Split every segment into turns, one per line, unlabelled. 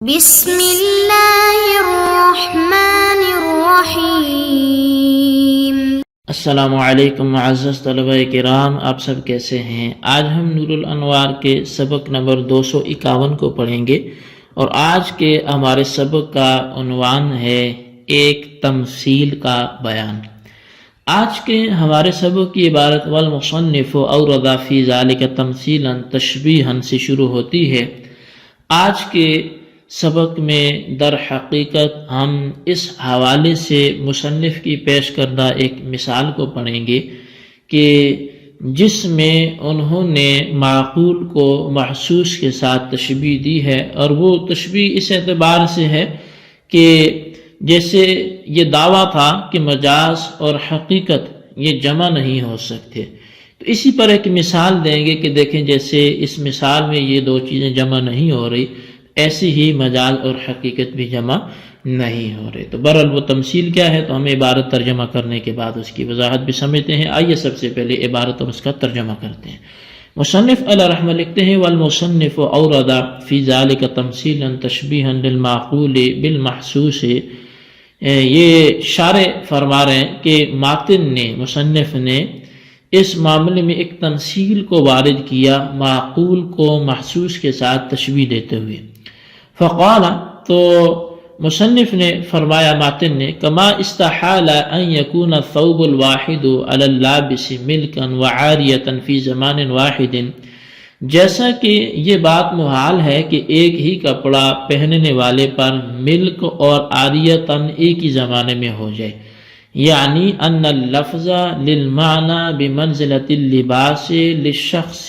بسم اللہ الرحمن الرحیم۔
السلام علیکم معزز طلبہ کرام، آپ سب کیسے ہیں؟ آج ہم نور الانوار کے سبق نمبر 251 کو پڑھیں گے، اور آج کے ہمارے سبق کا عنوان ہے ایک تمثیل کا بیان۔ آج کے ہمارے سبق کی عبارت والمصنف اورد فی ذالک تمثیلا تشبیہا سے شروع ہوتی ہے۔ آج کے سبق میں در حقیقت ہم اس حوالے سے مصنف کی پیش کردہ ایک مثال کو پڑھیں گے کہ جس میں انہوں نے معقول کو محسوس کے ساتھ تشبیہ دی ہے، اور وہ تشبیہ اس اعتبار سے ہے کہ جیسے یہ دعویٰ تھا کہ مجاز اور حقیقت یہ جمع نہیں ہو سکتے، تو اسی پر ایک مثال دیں گے کہ دیکھیں جیسے اس مثال میں یہ دو چیزیں جمع نہیں ہو رہی، ایسی ہی مجاز اور حقیقت بھی جمع نہیں ہو رہے۔ تو بہرحال وہ تمثیل کیا ہے تو ہمیں عبارت ترجمہ کرنے کے بعد اس کی وضاحت بھی سمجھتے ہیں۔ آئیے سب سے پہلے عبارت اور اس کا ترجمہ کرتے ہیں۔ مصنف علیہ رحمہ لکھتے ہیں والمصنف اورد فی ذالک تمثیلا تشبیہا للمعقول بالمحسوس۔ یہ شارح فرما رہے ہیں کہ ماتن نے، مصنف نے اس معاملے میں ایک تمثیل کو وارد کیا، معقول کو محسوس کے ساتھ تشبیہ دیتے ہوئے۔ فقال، تو مصنف نے فرمایا ماتن نے، کما استحال ان یکون الثوب الواحد علی اللابس ملکا وعاریتا فی زمان واحد، جیسا کہ یہ بات محال ہے کہ ایک ہی کپڑا پہننے والے پر ملک اور عاریتاً ایک ہی زمانے میں ہو جائے، یعنی ان اللفظ للمعنی بمنزلۃ اللباس للشخص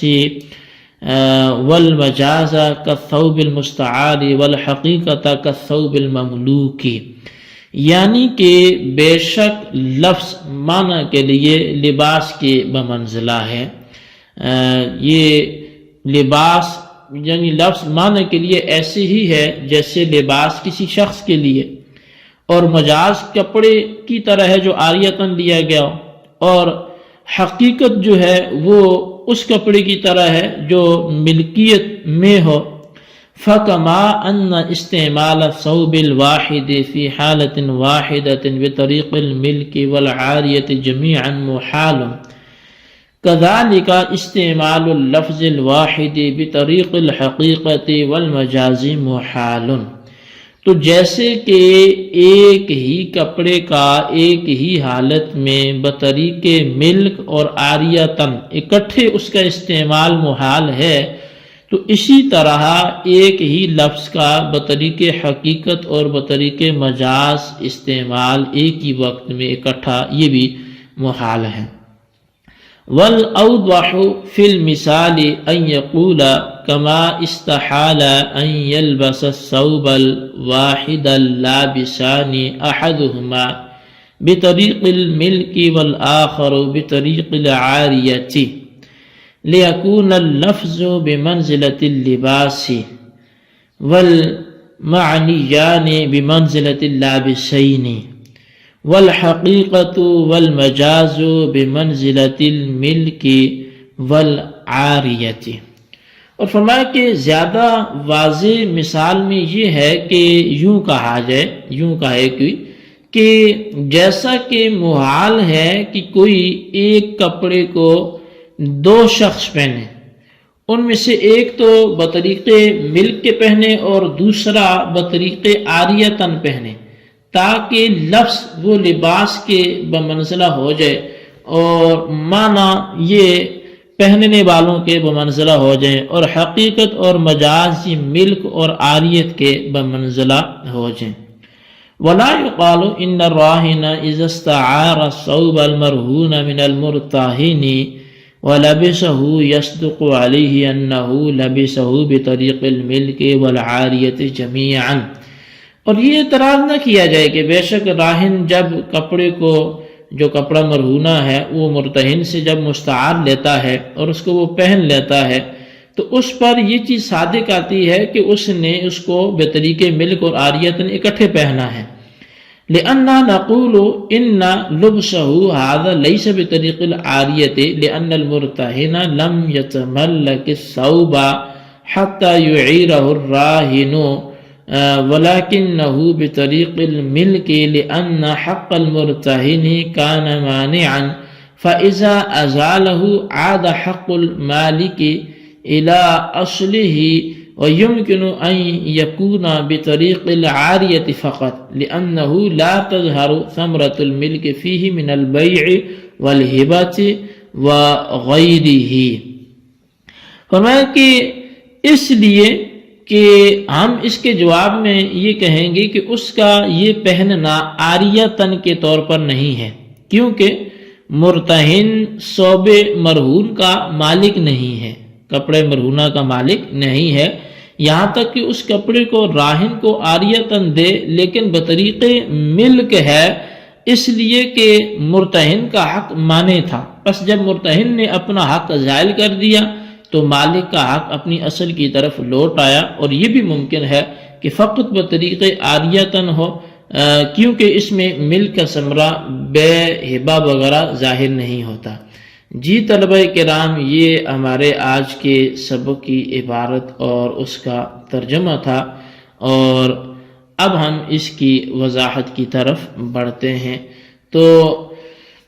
والمجاز کالثوب المستعار والحقیقت کالثوب المملوک، یعنی کہ بے شک لفظ معنی کے لیے لباس کے بمنزلہ ہے۔ یہ لباس یعنی لفظ معنی کے لیے ایسے ہی ہے جیسے لباس کسی شخص کے لیے، اور مجاز کپڑے کی طرح ہے جو عاریتاً لیا گیا، اور حقیقت جو ہے وہ اس کپڑے کی طرح ہے جو ملکیت میں ہو۔ فَكَمَا أَنَّ اسْتِعْمَالَ الثَّوْبِ الْوَاحِدِ فِي حَالَةٍ وَاحِدَةٍ بِطَرِيقِ الْمِلْكِ وَالْعَارِيَةِ جَمِيعًا مُحَالٌ كَذَلِكَ اسْتِعْمَالُ اللَّفْظِ الْوَاحِدِ بِطَرِيقِ الْحَقِيقَةِ وَالْمَجَازِ مُحَالٌ، تو جیسے کہ ایک ہی کپڑے کا ایک ہی حالت میں بطریق ملک اور عاریتاً اکٹھے اس کا استعمال محال ہے، تو اسی طرح ایک ہی لفظ کا بطریق حقیقت اور بطریق مجاز استعمال ایک ہی وقت میں اکٹھا یہ بھی محال ہے۔ والأوضح في المثال أن يقول كما استحال أن يلبس الثوب الواحد اللابسان أحدهما بطريق الملك والآخر بطريق العارية ليكون اللفظ بمنزلة اللباس والمعنيان بمنزلة اللابسين والحقیقت والمجاز بمنزلۃ الملک والعاریت۔ اور فرمایا کہ زیادہ واضح مثال میں یہ ہے کہ یوں کہا جائے، یوں کہے کہ جیسا کہ محال ہے کہ کوئی ایک کپڑے کو دو شخص پہنے، ان میں سے ایک تو بطریق ملک کے پہنے اور دوسرا بطریق عاریتاً پہنے، تاکہ لفظ وہ لباس کے بمنزلہ ہو جائے اور معنی یہ پہننے والوں کے بمنزلہ ہو جائیں، اور حقیقت اور مجاز یہ ملک اور عاریت کے بمنزلہ ہو جائیں۔ وَلَا يُقَالُ إِنَّ الرَّاهِنَ إِذَا اسْتَعَارَ الثَّوْبَ الْمَرْهُونَ مِنَ الْمُرْتَهِنِ وَلَبِسَهُ يَصْدُقُ عَلَيْهِ أَنَّهُ لَبِسَهُ بِطَرِيقِ الْمِلْكِ وَالْعَارِيَةِ جَمِيعًا، اور یہ اعتراض نہ کیا جائے کہ بے شک راہن جب کپڑے کو، جو کپڑا مرہونہ ہے وہ مرتہن سے جب مستعار لیتا ہے اور اس کو وہ پہن لیتا ہے، تو اس پر یہ چیز صادق آتی ہے کہ اس نے اس کو بطریق ملک اور عاریتاً اکٹھے پہنا ہے۔ لأننا نقول إن لبسه هذا ليس بطريق العارية لأن المرتهن لم يتملك الثوب حتى يعيره الراهن ولكنه بطريق الملك لأن حق المرتهن كان مانعا فإذا أزاله عاد حق المالك إلى أصله ويمكن أن يكون بطريق العارية فقط لأنه لا تظهر ثمرة الملك فيه من البيع والهبة وغيره. فرمایا کہ اس لیے کہ ہم اس کے جواب میں یہ کہیں گے کہ اس کا یہ پہننا عاریتن کے طور پر نہیں ہے، کیونکہ مرتہن ثوب مرہون کا مالک نہیں ہے، کپڑے مرہونہ کا مالک نہیں ہے، یہاں تک کہ اس کپڑے کو راہن کو عاریتن دے لیکن بطریق ملک ہے، اس لیے کہ مرتہن کا حق مانے تھا، پس جب مرتہن نے اپنا حق زائل کر دیا تو مالک کا حق اپنی اصل کی طرف لوٹ آیا. اور یہ بھی ممکن ہے کہ فقط بطریق عاریتن ہو، کیونکہ اس میں ملک کا ثمرہ بے ہبہ وغیرہ ظاہر نہیں ہوتا. جی طلبہ کرام، یہ ہمارے آج کے سبق کی عبارت اور اس کا ترجمہ تھا، اور اب ہم اس کی وضاحت کی طرف بڑھتے ہیں. تو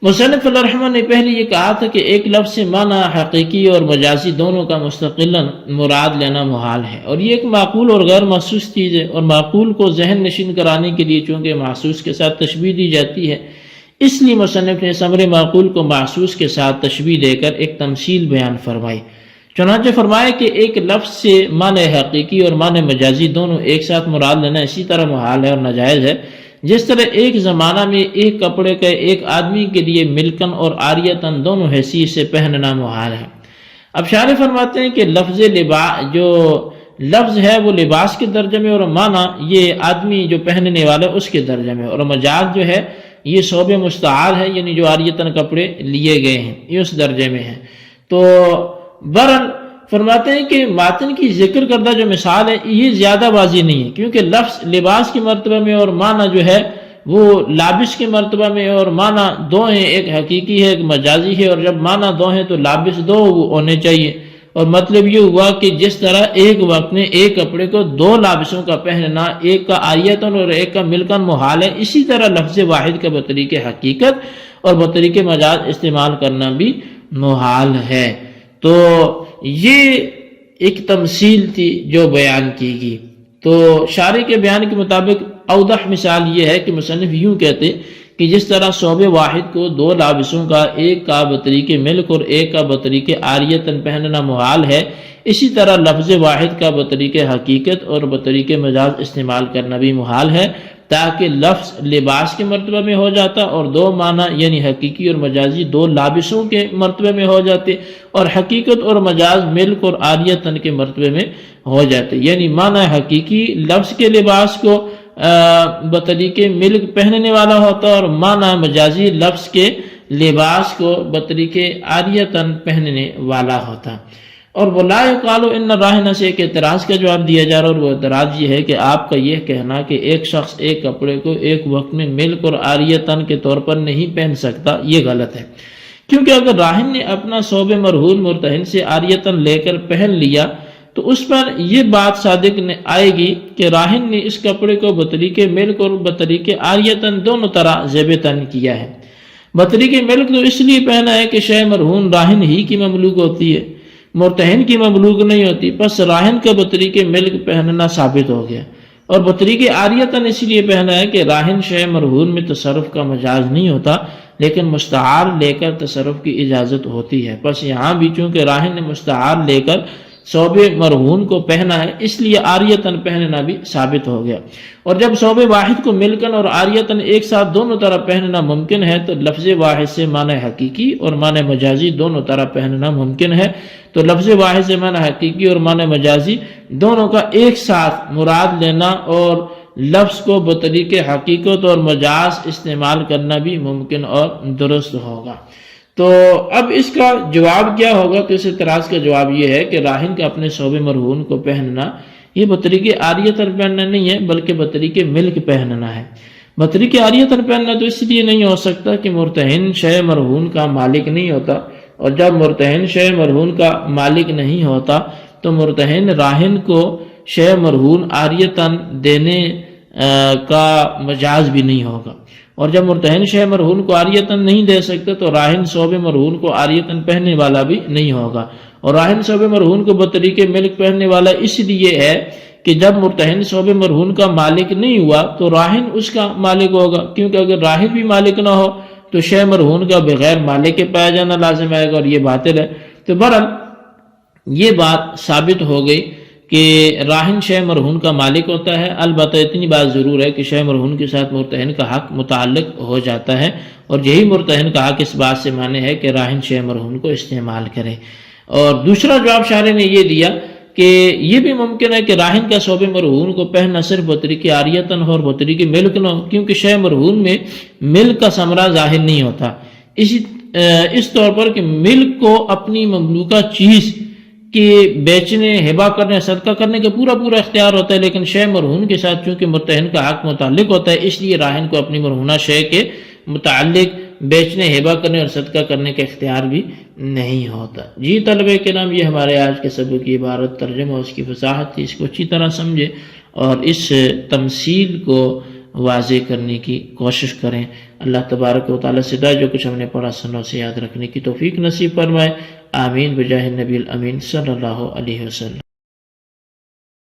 مصنف علیہ الرحمہ نے پہلے یہ کہا تھا کہ ایک لفظ سے معنی حقیقی اور مجازی دونوں کا مستقلاً مراد لینا محال ہے، اور یہ ایک معقول اور غیر محسوس چیز ہے، اور معقول کو ذہن نشین کرانے کے لیے چونکہ محسوس کے ساتھ تشبیہ دی جاتی ہے، اس لیے مصنف نے ثمر معقول کو محسوس کے ساتھ تشبیہ دے کر ایک تمثیل بیان فرمائی. چنانچہ فرمایا کہ ایک لفظ سے معنی حقیقی اور معنی مجازی دونوں ایک ساتھ مراد لینا اسی طرح محال ہے اور ناجائز ہے جس طرح ایک زمانہ میں ایک کپڑے کا ایک آدمی کے لیے ملکن اور عاریتن دونوں حیثیت سے پہننا محال ہے. اب شارح فرماتے ہیں کہ جو لفظ ہے وہ لباس کے درجے میں، اور معنی یہ آدمی جو پہننے والا ہے اس کے درجے میں، اور مجاز جو ہے یہ ثوب مستعار ہے، یعنی جو عاریتن کپڑے لیے گئے ہیں یہ اس درجے میں ہیں. تو برحال فرماتے ہیں کہ ماتن کی ذکر کردہ جو مثال ہے یہ زیادہ واضح نہیں ہے، کیونکہ لفظ لباس کے مرتبہ میں اور معنی جو ہے وہ لابس کے مرتبہ میں، اور معنی دو ہیں، ایک حقیقی ہے ایک مجازی ہے، اور جب معنی دو ہیں تو لابس دو ہونے چاہیے. اور مطلب یہ ہوا کہ جس طرح ایک وقت میں ایک کپڑے کو دو لابسوں کا پہننا، ایک کا عاریتن اور ایک کا ملکن محال ہے، اسی طرح لفظ واحد کا بطریق حقیقت اور بطریق مجاز استعمال کرنا بھی محال ہے. تو یہ ایک تمثیل تھی جو بیان کی گئی. تو شارح کے بیان کے مطابق اوضح مثال یہ ہے کہ مصنف یوں کہتے کہ جس طرح ثوب واحد کو دو لابسوں کا ایک کا بطریق ملک اور ایک کا بطریق عاریتن پہننا محال ہے، اسی طرح لفظ واحد کا بطریق حقیقت اور بطریق مجاز استعمال کرنا بھی محال ہے، تاکہ لفظ لباس کے مرتبہ میں ہو جاتا اور دو معنی یعنی حقیقی اور مجازی دو لابسوں کے مرتبہ میں ہو جاتے، اور حقیقت اور مجاز ملک اور عاریتن کے مرتبے میں ہو جاتے. یعنی معنی حقیقی لفظ کے لباس کو بطریق ملک پہننے والا ہوتا اور معنی مجازی لفظ کے لباس کو بطریق عاریتن پہننے والا ہوتا. اور وَلَا يُقَالُ إِنَّ الرَّاهِنَ سے ایک اعتراض کا جواب دیا جا رہا ہے، اور وہ اعتراض یہ ہے کہ آپ کا یہ کہنا کہ ایک شخص ایک کپڑے کو ایک وقت میں ملک اور عاریتن کے طور پر نہیں پہن سکتا، یہ غلط ہے. کیونکہ اگر راہن نے اپنا ثوب مرہون مرتہن سے عاریتن لے کر پہن لیا تو اس پر یہ بات صادق آئے گی کہ راہن نے اس کپڑے کو بطریق ملک اور بطریق عاریتن دونوں طرح زیب تن کیا ہے. بطریق ملک تو اس لیے پہنا ہے کہ شے مرہون راہن ہی کی مملوک ہوتی ہے، مرتہن کی مملوک نہیں ہوتی، پس راہن کا بطریق ملک پہننا ثابت ہو گیا. اور بطریق عاریتن اس لیے پہنا ہے کہ راہن شے مرہون میں تصرف کا مجاز نہیں ہوتا، لیکن مستعار لے کر تصرف کی اجازت ہوتی ہے. پس یہاں بھی چونکہ راہن نے مستعار لے کر ثوب مرہون کو پہنا ہے، اس لیے عاریتن پہننا بھی ثابت ہو گیا. اور جب ثوب واحد کو ملکن اور عاریتن ایک ساتھ دونوں طرح پہننا ممکن ہے تو لفظ واحد سے معنی حقیقی اور معنی مجازی دونوں طرح پہننا ممکن ہے. تو لفظ واحد سے معنی حقیقی اور معنی مجازی دونوں کا ایک ساتھ مراد لینا اور لفظ کو بطریق حقیقت اور مجاز استعمال کرنا بھی ممکن اور درست ہوگا. تو اب اس کا جواب کیا ہوگا؟ تو اس اعتراض کا جواب یہ ہے کہ راہن کا اپنے ثوب مرہون کو پہننا یہ بطریق عاریتن پہننا نہیں ہے بلکہ بطریق ملک پہننا ہے. بطریق عاریتن پہننا تو اس لیے نہیں ہو سکتا کہ مرتہن شے مرہون کا مالک نہیں ہوتا، اور جب مرتہن شے مرہون کا مالک نہیں ہوتا تو مرتہن راہن کو شے مرہون عاریتاً دینے کا مجاز بھی نہیں ہوگا، اور جب مرتہن شے مرہون کو عاریتاً نہیں دے سکتے تو راہن ثوب مرہون کو عاریتاً پہننے والا بھی نہیں ہوگا۔ اور راہن ثوب مرہون کو بطریق ملک پہننے والا اس لیے ہے کہ جب مرتہن ثوب مرہون کا مالک نہیں ہوا تو راہن اس کا مالک ہوگا، کیونکہ اگر راہن بھی مالک نہ ہو تو شے مرہون کا بغیر مالک کے پایا جانا لازم آئے گا، اور یہ باطل ہے۔ تو بہرحال یہ بات ثابت ہو گئی کہ راہن شے مرہون کا مالک ہوتا ہے، البتہ اتنی بات ضرور ہے کہ شے مرہون کے ساتھ مرتہن کا حق متعلق ہو جاتا ہے، اور یہی مرتہن کا حق اس بات سے مانے ہے کہ راہن شے مرہون کو استعمال کرے۔ اور دوسرا جواب شارح نے یہ دیا کہ یہ بھی ممکن ہے کہ راہن کا ثوب مرہون کو پہننا صرف بطریق عاریتاً ہو اور بطریق ملک نہ ہو، کیونکہ شے مرہون میں ملک کا ثمرہ ظاہر نہیں ہوتا، اس طور پر کہ ملک کو اپنی مملوکہ چیز کہ بیچنے، ہبہ کرنے، صدقہ کرنے کا پورا اختیار ہوتا ہے، لیکن شے مرہون کے ساتھ چونکہ مرتہن کا حق متعلق ہوتا ہے، اس لیے راہن کو اپنی مرہونہ شے کے متعلق بیچنے، ہبہ کرنے اور صدقہ کرنے کا اختیار بھی نہیں ہوتا۔ جی طلبہ کرام، یہ ہمارے آج کے سبق کی عبارت ترجمہ اور اس کی وضاحت تھی، اس کو اچھی طرح سمجھے اور اس تمثیل کو واضح کرنے کی کوشش کریں۔ اللہ تبارک و تعالیٰ سے جو کچھ ہم نے پڑھا سنوں سے یاد رکھنے کی توفیق نصیب فرمائے، آمین بجاہ النبی الامین صلی اللہ علیہ وسلم۔